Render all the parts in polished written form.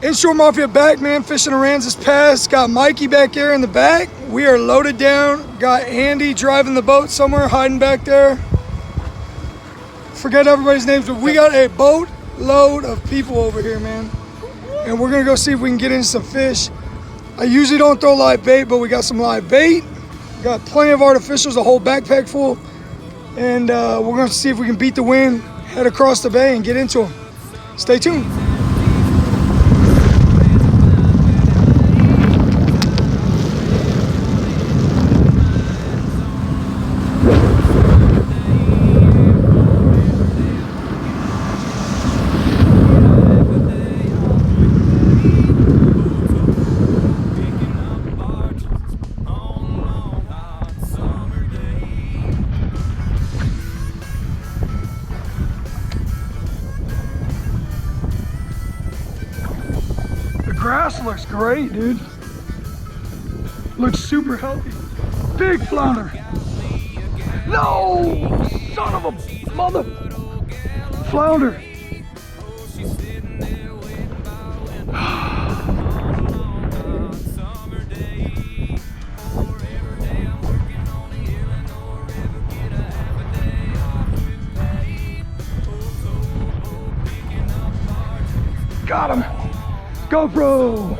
Inshore Mafia back, man, fishing Aransas Pass. Got Mikey back here in the back. We are loaded down. Got Andy driving the boat somewhere, hiding back there. Forget everybody's names, but we got a boat load of people over here, man. And we're gonna go see if we can get in some fish. I usually don't throw live bait, but we got some live bait. Got plenty of artificials, a whole backpack full. And we're gonna see if we can beat the wind, head across the bay and get into them. Stay tuned. Grass looks great, dude. Looks super healthy. Big flounder. No! Son of a mother! Flounder. Got him. GoPro!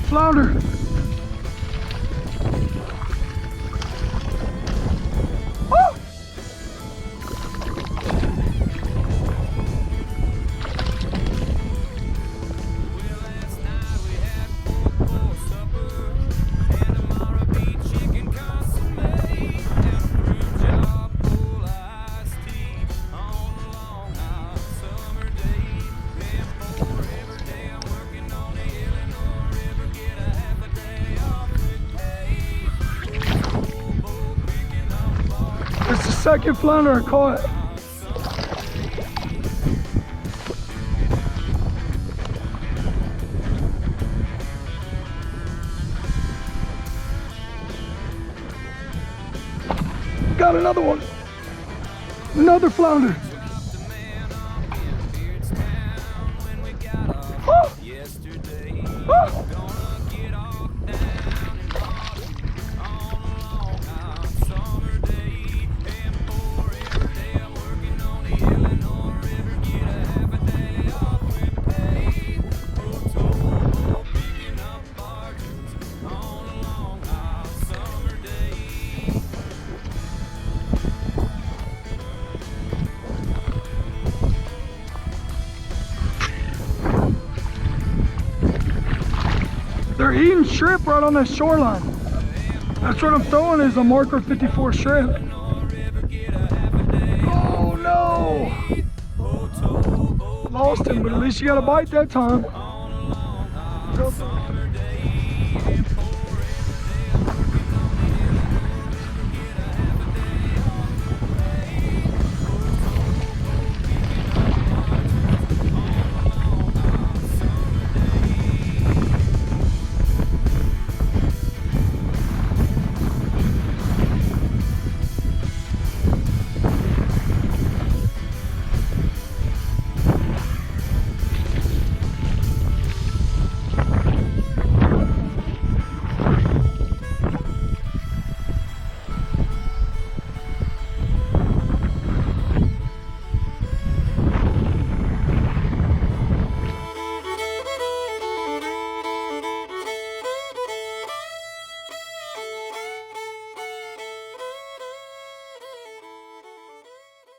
Flounder! Woo! It's the second flounder I caught. Got another one. Another flounder. Oh. Oh. They're eating shrimp right on the shoreline. That's what I'm throwing is a marker 54 shrimp. Oh no! Lost him, but at least you got a bite that time.